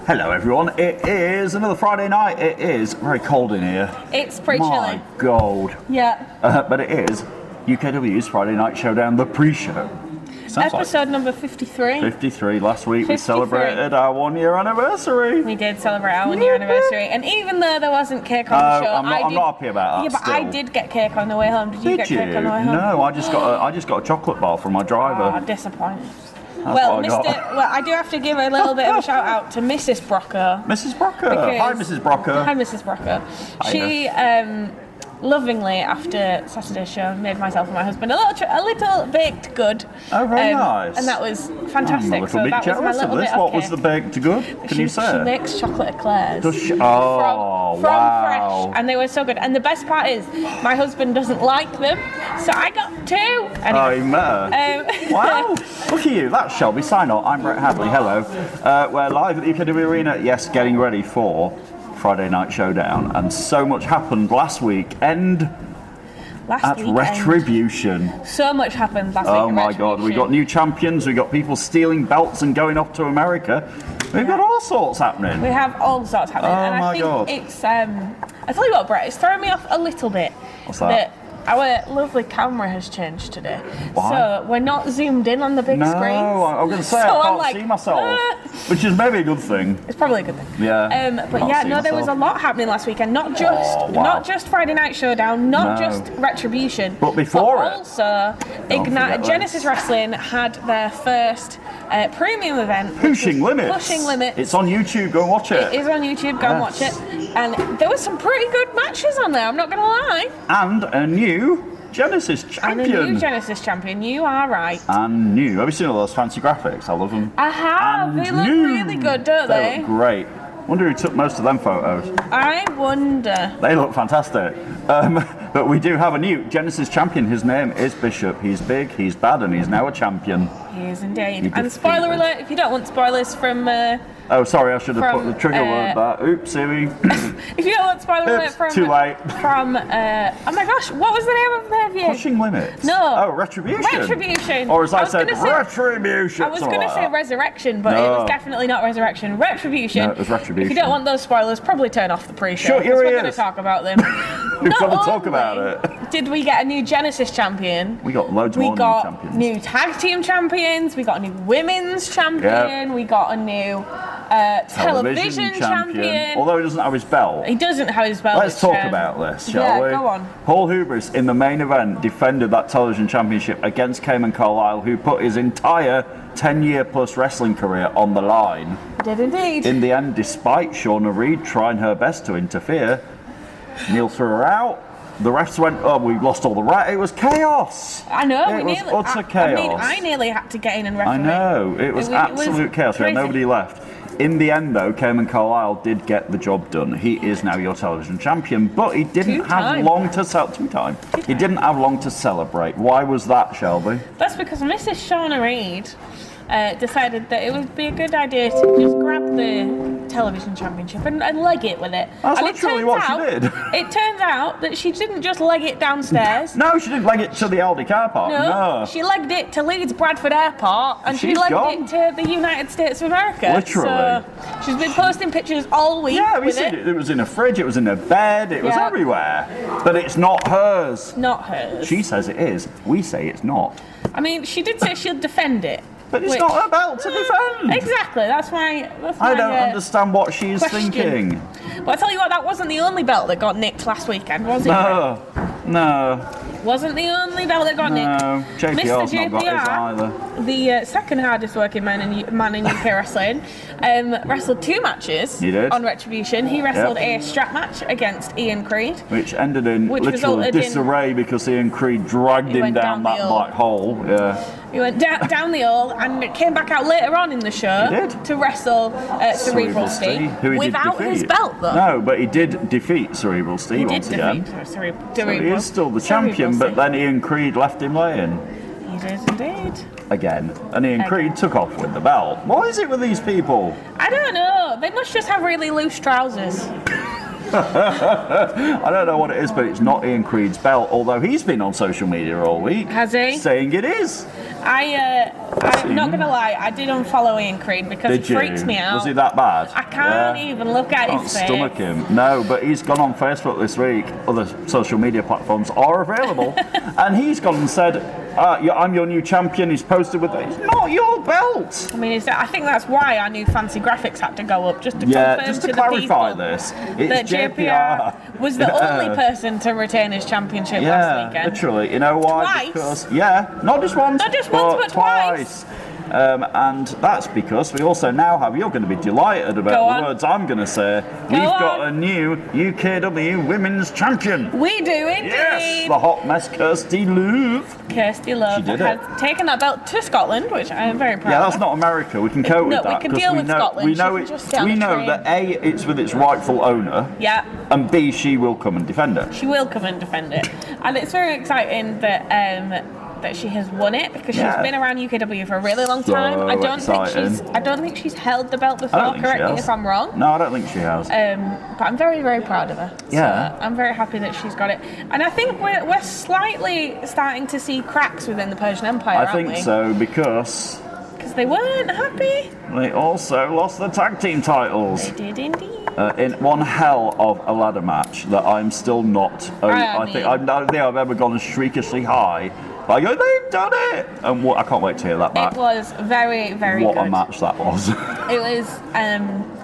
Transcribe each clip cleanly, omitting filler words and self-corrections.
Hello everyone, it is another Friday night. It is very cold in here. It's pretty chilly. My God. Yeah. But it is UKW's Friday Night Showdown, the pre-show. Episode number 53. 53. Last week we celebrated our 1 year anniversary. We did celebrate our 1 year anniversary. And even though there wasn't cake on the show, I'm not happy about that. Yeah, but still. I did get cake on the way home. Did you get cake on the way home? No, I just got a chocolate bar from my driver. Oh, disappointing. Well, I do have to give a little bit of a shout out to Mrs. Brocco. Mrs. Brocco. Hi, Mrs. Brocco. Hi, Mrs. Brocco. She lovingly, after Saturday's show, made myself and my husband a little baked good. Oh, very nice. And that was fantastic. I'm a little bit jealous of this. What was the baked good? Can you say? She makes chocolate eclairs. Does she? Oh, from wow. Fresh, and they were so good. And the best part is, my husband doesn't like them, so I got 2. Anyway, oh, you met. Wow. Look at you. That's Shelby. Sign on. I'm Brett Hadley. Hello. We're live at the UKW Arena. Yes, getting ready for Friday Night Showdown, and so much happened last weekend at Retribution. So much happened last week. Oh my God, we got new champions, we got people stealing belts and going off to America. We've got all sorts happening. We have all sorts happening. Oh and my I think God. It's I tell you what, Brett, it's throwing me off a little bit. What's that? Our lovely camera has changed today. Why? So we're not zoomed in on the big screens. No, I was going to say, so I can't see myself, which is maybe a good thing. It's probably a good thing. Yeah. But yeah, no, there was a lot happening last weekend. Not just Friday Night Showdown, not just Retribution, but before it. Also, Genesis Wrestling had their first premium event. Pushing Limits. Pushing Limits. It's on YouTube. Go and watch it. It is on YouTube. Go and watch it. And there were some pretty good matches on there. I'm not going to lie. And a new Genesis champion. You are right. And new. Have you seen all those fancy graphics? I love them. I have. They look really good, don't they? They look great. Wonder who took most of them photos. I wonder. They look fantastic. But we do have a new Genesis champion. His name is Bishop. He's big, he's bad, and he's now a champion. He is indeed. And spoiler alert, if you don't want spoilers from... oh, sorry, I should have put the trigger word there. Oops, Siri. If you don't want spoiler alert from... Too late. From, oh my gosh, what was the name of the review? Pushing Limits. No. Oh, Retribution. Retribution. Or as I said, Retribution. I was going to say Resurrection, but it was definitely not Resurrection. Retribution. No, it was Retribution. If you don't want those spoilers, probably turn off the pre-show. Shut your ears. We're going to talk about them. We're going to talk about it. Did we get a new Genesis champion? We got loads more new champions. We got new tag team champions. We got a new women's champion. Yep. We got a new television champion. Although he doesn't have his belt. He doesn't have his belt. Let's talk about this, shall we? Yeah, go on. Paul Hubris in the main event defended that television championship against Cayman Carlisle, who put his entire 10-year plus wrestling career on the line. Did indeed. In the end, despite Shauna Reed trying her best to interfere, Neil threw her out. The refs went, oh, we lost all the right. It was chaos. I know. It was utter chaos. I nearly had to get in and referee. I know. It was absolute chaos. We had nobody left. In the end, though, Cayman Carlisle did get the job done. He is now your television champion, but he didn't have long to He didn't have long to celebrate. Why was that, Shelby? That's because Mrs. Shauna Reed decided that it would be a good idea to just grab the television championship and leg it with it. That's literally what she did. It turns out that she didn't just leg it downstairs. No, she didn't leg it to the Aldi car park. No. She legged it to Leeds Bradford Airport, and she legged it to the United States of America. Literally. So she's been posting pictures all week. Yeah, we see it. It was in a fridge, it was in a bed, it was everywhere. But it's not hers. Not hers. She says it is. We say it's not. I mean, she did say she'll defend it. But it's not her belt to defend. Exactly, that's my I don't understand what she's thinking. But I tell you what, that wasn't the only belt that got nicked last weekend, was it? No. Wasn't the only belt that got nicked. No, JPR's not got his either. The second hardest working man in UK wrestling, wrestled 2 matches on Retribution. He wrestled a strap match against Ian Creed. Which ended in literal disarray because Ian Creed dragged him down that black hole. Yeah. He went down the aisle and came back out later on in the show to wrestle Cerebral Steve without his belt, though. No, but he did defeat Cerebral Steve once again. So he is still the champion, but then Ian Creed left him laying. He did indeed. Again. And Ian Creed took off with the belt. What is it with these people? I don't know. They must just have really loose trousers. I don't know what it is, but it's not Ian Creed's belt, although he's been on social media all week. Has he? Saying it is. I'm not going to lie, I did unfollow Ian Creed because it freaks me out. Was he that bad? I can't even look at his face. Stomach him. No, but he's gone on Facebook this week. Other social media platforms are available. And he's gone and said, I'm your new champion. He's posted with it. It's not your belt. I mean, I think that's why our new fancy graphics had to go up, just to confirm just to the clarify people this. That JPR was the only person to retain his championship last weekend. Literally. You know why? Twice. Because, not just once. Not just once, but twice. And that's because we also now have, you're going to be delighted about the words I'm going to say, we've got a new UKW Women's Champion. We do indeed. Yes, the hot mess Kirsty Love. Kirsty Love has taken that belt to Scotland, which I am very proud of. Yeah, that's not America, we can cope with that. No, we can deal with Scotland. We know that A, it's with its rightful owner. Yeah. And B, she will come and defend it. She will come and defend it. And it's very exciting that she has won it because she's been around UKW for a really long time. I don't think she's held the belt before. Correct me if I'm wrong. No, I don't think she has. But I'm very, very proud of her. Yeah. So I'm very happy that she's got it. And I think we're slightly starting to see cracks within the Persian Empire. I think so because they weren't happy. They also lost the tag team titles. They did indeed. In one hell of a ladder match that I'm still not. I don't think I've ever gone as shriekishly high. Like, they've done it! And I can't wait to hear that match. It was very, very good. What a match that was. It was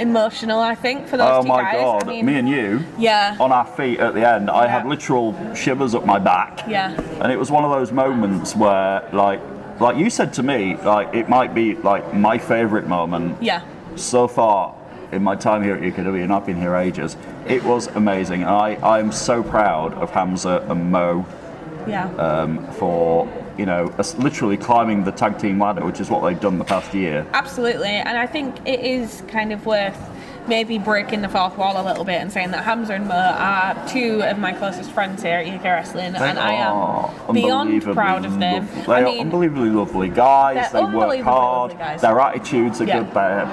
emotional, I think, for those two guys. Oh my God, me and you, on our feet at the end, I had literal shivers up my back. Yeah. And it was one of those moments where, like you said to me, like, it might be, like, my favourite moment so far in my time here at UKW, and I've been here ages. It was amazing. I'm so proud of Hamza and Mo. For literally climbing the tag team ladder, which is what they've done the past year. Absolutely, and I think it is kind of worth maybe breaking the fourth wall a little bit and saying that Hamza and Mo are two of my closest friends here at UK Wrestling, and I am beyond proud of them. They are unbelievably lovely guys. They work hard. Their attitudes are good. They're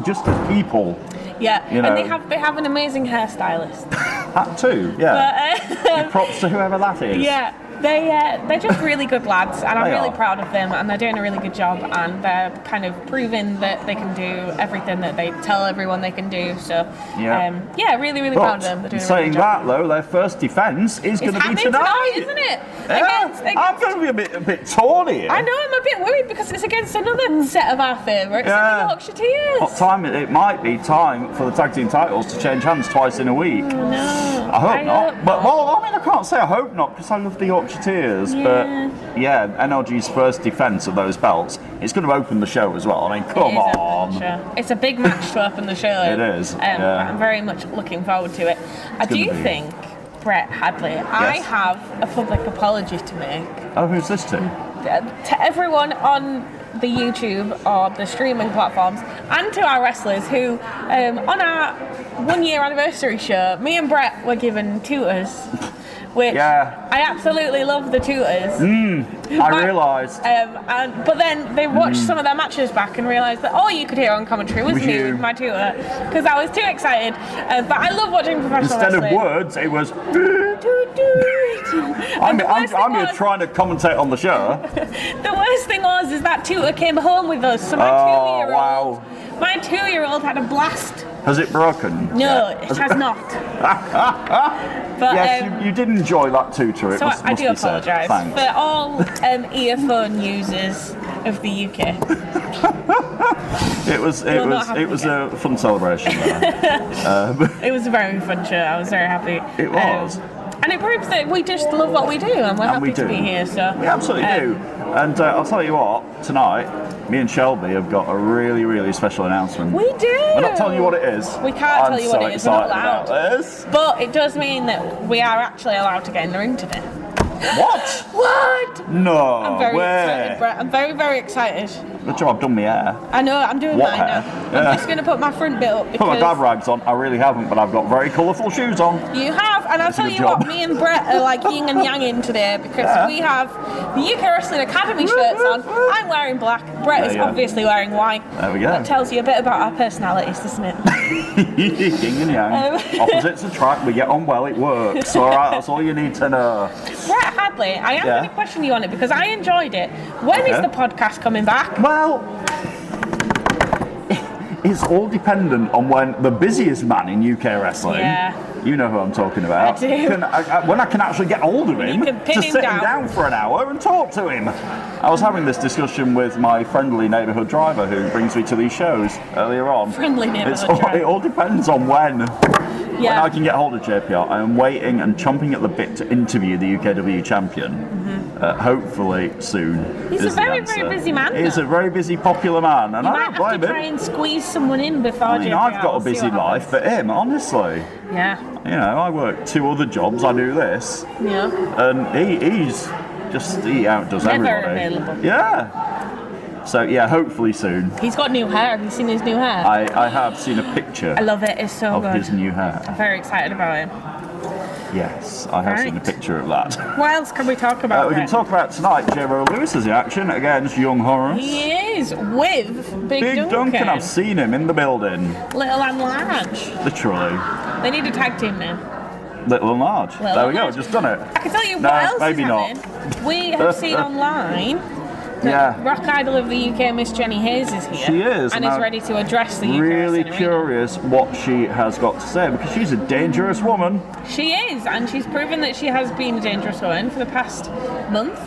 just as people. Yeah, and they have an amazing hairstylist. That too, But, props to whoever that is. Yeah. They're just really good lads, and I'm really proud of them, and they're doing a really good job, and they're kind of proving that they can do everything that they tell everyone they can do. So, really, really proud of them. They're doing saying that though, their first defence is going to be tonight, isn't it? I'm going to be a bit torn here. I know, I'm a bit worried because it's against another set of our favourites, the Yorkshire Tears. What time? It might be time for the tag team titles to change hands twice in a week. Oh, no. I hope not. But I can't say I hope not because I love the Yorkshire Tears, but NLG's first defence of those belts, it's going to open the show as well. I mean, come on. It's a big match to open the show. It is. I'm very much looking forward to it. I do think, Brett Hadley, I have a public apology to make. Oh, who's this to? To everyone on the YouTube or the streaming platforms, and to our wrestlers who, on our 1 year anniversary show, me and Brett were given tutors. Which I absolutely love the tutors. I realised. But then they watched some of their matches back and realised that all you could hear on commentary was me with my tutor, because I was too excited. But I love watching professional wrestling. Instead of words, it was. I'm here trying to commentate on the show. The worst thing was that tutor came home with us. So my 2-year-old. Wow. My 2-year-old had a blast. Has it broken? No, it has not. But, yes, you did enjoy that tutor. So I do apologise for all earphone users of the UK. It was a fun celebration. It was a very fun show. I was very happy. It was. And it proves that we just love what we do, and we're happy to be here. So we absolutely do. And I'll tell you what, tonight, me and Shelby have got a really, really special announcement. We do. We're not telling you what it is. We can't tell you what it is. We're not allowed. About this. But it does mean that we are actually allowed to get in the ring today. What? What? No. I'm very excited, Brett. I'm very, very excited. Good job, I've done my hair. I know, I'm doing mine now. I'm just going to put my front bit up. Put my dad rags on. I really haven't, but I've got very colourful shoes on. You have, and I'll tell you what, me and Brett are like yin and yang in today, because we have the UK Wrestling Academy shirts on. I'm wearing black. Brett is obviously wearing white. There we go. That tells you a bit about our personalities, doesn't it? Yin and yang. Opposites attract. We get on well. It works. All right. That's all you need to know. Brett Hadley, I am going to question you on it because I enjoyed it. When is the podcast coming back? Well, it's all dependent on when the busiest man in UK wrestling. Yeah. You know who I'm talking about. I do. When I can actually get hold of him to sit him down for an hour and talk to him. I was having this discussion with my friendly neighbourhood driver who brings me to these shows earlier on. Friendly neighbourhood driver. It all depends on when I can get hold of JPR. I am waiting and chomping at the bit to interview the UKW champion. Hopefully soon. He's a very, very busy man. He's a very busy, popular man, and you I might don't have blame to try him. and squeeze someone in before I mean, JPR. I've got a busy life, but him, honestly. Yeah. You know, I work 2 other jobs, I do this. Yeah. And he outdoes Never everybody. available. Yeah. So, yeah, hopefully soon. He's got new hair. Have you seen his new hair? I have seen a picture I love it. It's so of good. his new hair. I'm very excited about it. Yes, I have seen a picture of that. What else can we talk about? We can talk about tonight. J-Ro Lewis is in action against Young Horace. He is with Big Duncan. I've seen him in the building. Little and large. Literally. They need a tag team name. Little and large. Little there and we go, large. just done it. I can tell you No, what else maybe is not. happening. We have seen online that Rock Idol of the UK, Miss Jenny Hayes, is here. She is. And is ready to address the UK really wrestling curious what she has got to say because she's a dangerous woman. She is, and she's proven that she has been a dangerous woman for the past month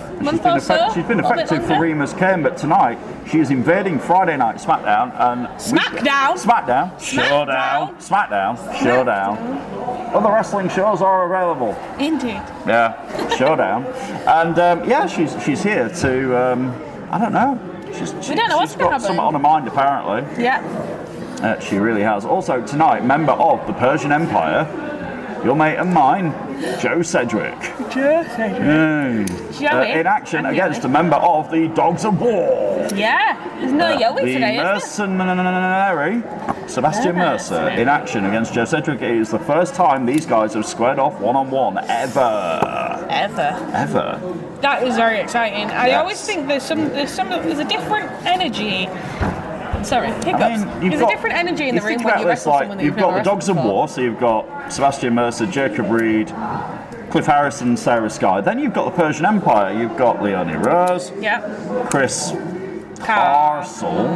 or so. She's been effective for Remus Kane, but tonight she is invading Friday Night SmackDown and Showdown. Other wrestling shows are available. Indeed. Yeah, Showdown, and she's here to I don't know. We don't know what's going to happen. Something on her mind apparently. Yeah. She really has. Also tonight, member of the Persian Empire, your mate and mine, Joe Sedgwick. In action against a member of the Dogs of War. Yeah, there's no Yowie today, is there? Mercenary, Sebastian Mercer, in action against Joe Sedgwick. It is the first time these guys have squared off one-on-one ever. That is very exciting. I always think there's a different energy. Sorry, hiccups. There's a different energy in the ring when you wrestle someone that you've got the Dogs of War, so you've got Sebastian Mercer, Jacob Reed, Cliff Harrison, Sarah Sky. Then you've got the Persian Empire. You've got Leonie Rose, Chris Parcel,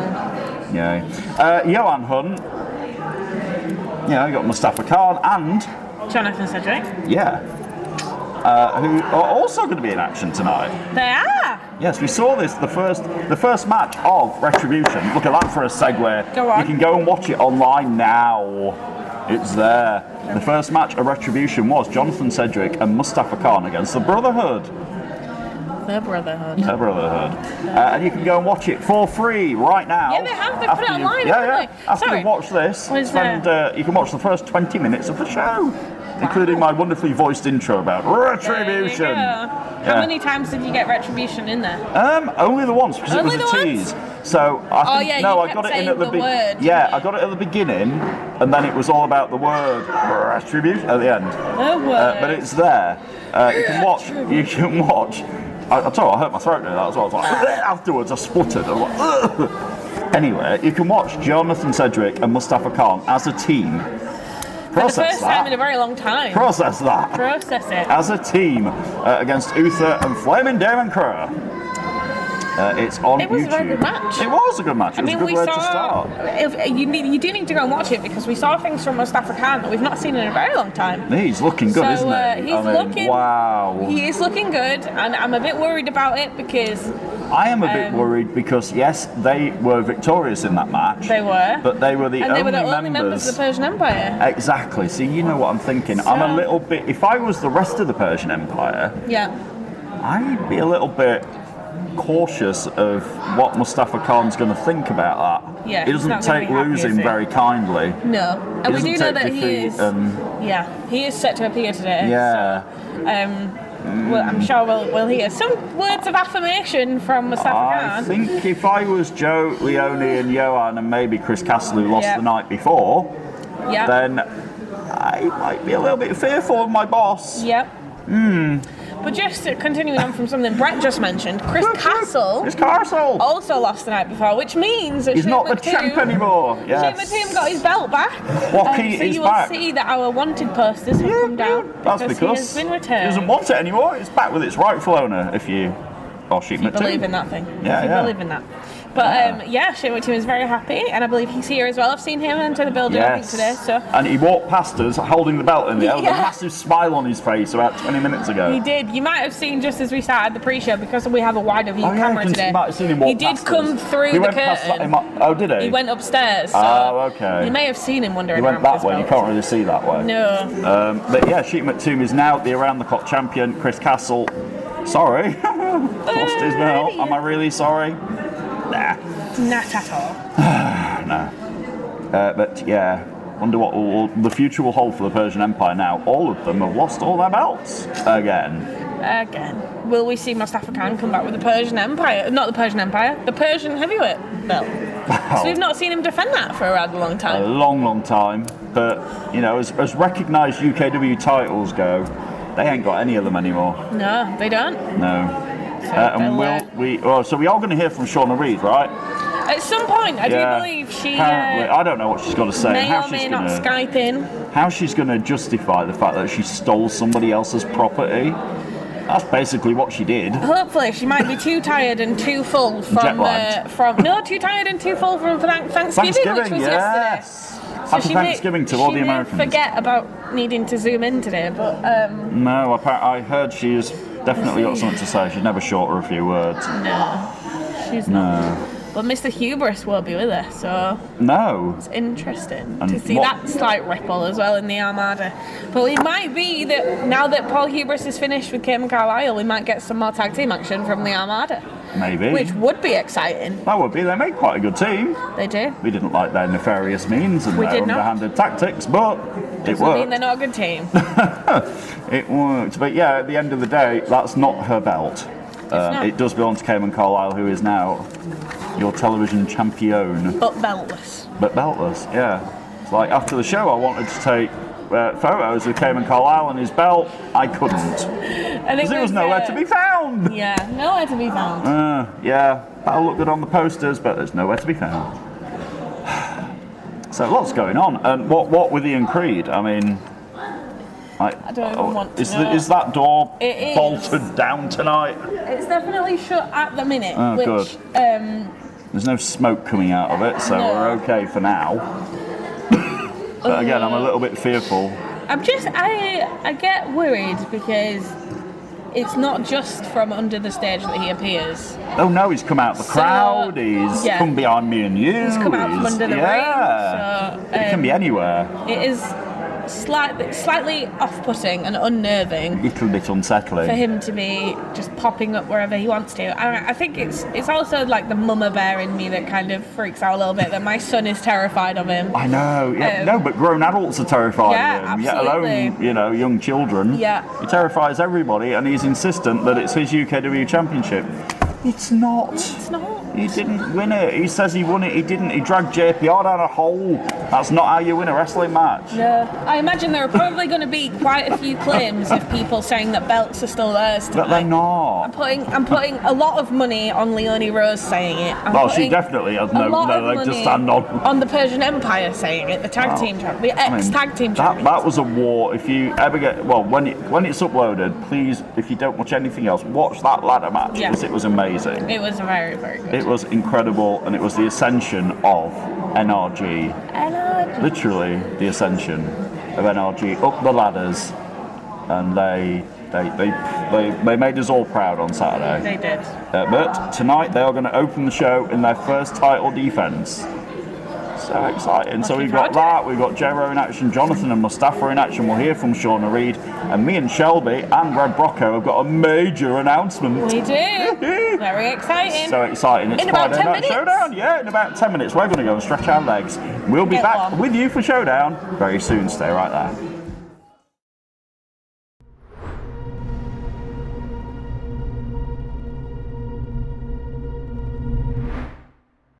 Johan Hunt. You got Mustafa Khan and Jonathan Sedgwick. Who are also going to be in action tonight. They are. Yes, we saw this the first match of Retribution. Look at that for a segue. Go on. You can go and watch it online now. It's there. The first match of Retribution was Jonathan Sedgwick and Mustafa Khan against the Brotherhood. The Brotherhood. And you can go and watch it for free right now. Yeah, they have. They put it online, haven't they? After you watch this, you can watch the first 20 minutes of the show. Including my wonderfully voiced intro about Retribution. How many times did you get Retribution in there? Only the once because it was a tease. So I got it in at the beginning. I got it at the beginning, and then it was all about the word Retribution at the end. The word. But it's there. You can watch. I tell you, I hurt my throat doing that as well. I was like, afterwards, I spluttered. I was like, anyway, you can watch Jonathan Sedgwick and Mustafa Khan as a team. For the first time in a very long time. Process it. As a team against Uther and Flaming Damon Crow. It's on YouTube. It was a very good match. It was a good match. It was a good way to start. You do need to go and watch it because we saw things from Mustafa Khan that we've not seen in a very long time. He's looking good, isn't he? Wow. He is looking good, and I'm a bit worried about it because... I am a bit worried because, yes, they were victorious in that match. They were. But they were the only members of the Persian Empire. Exactly. See, you know what I'm thinking. I'm a little bit... If I was the rest of the Persian Empire... I'd be a little bit cautious of what Mustafa Khan's going to think about that. Yeah, he doesn't take losing very kindly. No. And we do know that he is... he is set to appear today. Yeah. So, well, I'm sure we'll hear some words of affirmation from Mustafa Khan. I think if I was Joe, Leonie and Johan and maybe Chris Castle who lost the night before, then I might be a little bit fearful of my boss. But just continuing on from something Brett just mentioned, Chris Castle also lost the night before, which means that he's not the champ anymore. Shane McToomb got his belt back. Walkie so is you back. will see that our wanted posters have come down. That's because he has been he returned. doesn't want it anymore. It's back with its rightful owner. If you believe in that thing. Yeah, if you believe in that. But Shane McToomb is very happy, and I believe he's here as well. I've seen him enter the building I think today. So. And he walked past us holding the belt in the air with a massive smile on his face about 20 minutes ago. He did. You might have seen just as we started the pre-show, because we have a wider view camera today. You might have seen him walk he did come through the curtain. Oh, did he? He went upstairs. So okay. You may have seen him wandering He went around that way. You can't really see that way. No. But yeah, Shane McToomb is now the around-the-clock champion. Chris Castle, sorry, lost his belt. Am I really sorry? Nah. Not at all. No. But yeah, wonder what the future will hold for the Persian Empire now. All of them have lost all their belts again. Will we see Mustafa Khan come back with the Persian Empire? Not the Persian Empire, the Persian heavyweight belt. So we've not seen him defend that for a rather long time. A long time. But, you know, as recognised UKW titles go, they ain't got any of them anymore. No, they don't. No. So we are going to hear from Shauna Reid, right? At some point, I do believe she. Apparently, I don't know what she's got to say. May or may not Skype in. How she's going to justify the fact that she stole somebody else's property? That's basically what she did. Hopefully, she might be too tired and too full from too tired and too full from Thanksgiving, which was yesterday. So Happy Thanksgiving to all the Americans. She may forget about needing to zoom in today, but no, I heard she's definitely got something to say. She's never short her a few words. No, she's not. But Mr. Hubris will be with her, so it's interesting to see that slight ripple as well in the Armada. But it might be that now that Paul Hubris is finished with Cayman Carlisle, we might get some more tag team action from the Armada. Maybe. Which would be exciting. That would be. They make quite a good team. They do. We didn't like their nefarious means and their underhanded tactics, but it worked. Doesn't mean they're not a good team. It worked. But yeah, at the end of the day, that's not her belt. It does belong to Cayman Carlisle, who is now your television champion. But beltless. Yeah. It's like after the show, I wanted to take photos of Cayman Carlisle and his belt. I couldn't. Because it was nowhere to be found. Yeah, nowhere to be found. That'll look good on the posters, but there's nowhere to be found. So lots going on. And what with Ian Creed? I mean, I don't even want to know. Is that door bolted down tonight? It's definitely shut at the minute. Oh, which, good. There's no smoke coming out of it, so we're okay for now. But again, I'm a little bit fearful. I get worried because it's not just from under the stage that he appears. Oh no, he's come out the crowd, he's come behind me and you. He's come out from under the ring. So, it can be anywhere. It is slightly off-putting and unnerving. A little bit unsettling. For him to be just popping up wherever he wants to. I think it's also like the mama bear in me that kind of freaks out a little bit, that my son is terrified of him. I know, but grown adults are terrified of him, absolutely. Let alone, young children. Yeah. He terrifies everybody, and he's insistent that it's his UKW championship. It's not. He didn't win it. He says he won it. He didn't. He dragged JPR down a hole. That's not how you win a wrestling match. No. I imagine there are probably going to be quite a few claims of people saying that belts are still theirs tonight. But they're not. I'm putting a lot of money on Leonie Rose saying it. She definitely has no leg to stand on. On the Persian Empire saying it, the tag team champion, the ex-tag team champion. That was a war. If you ever when it's uploaded, please, if you don't watch anything else, watch that ladder match because it was amazing. It was very, very good. It was incredible, and it was the ascension of NRG. Literally the ascension of NRG up the ladders, and they made us all proud on Saturday. They did. But tonight they are going to open the show in their first title defence. So exciting. So we've got that, we've got Jero in action, Jonathan and Mustafa in action. We'll hear from Shauna Reid, and me and Shelby and Red Brocco have got a major announcement. We do. Very exciting. So exciting. It's in about 10 minutes. Showdown. Yeah, in about 10 minutes we're going to go and stretch our legs. We'll be back with you for Showdown very soon. Stay right there.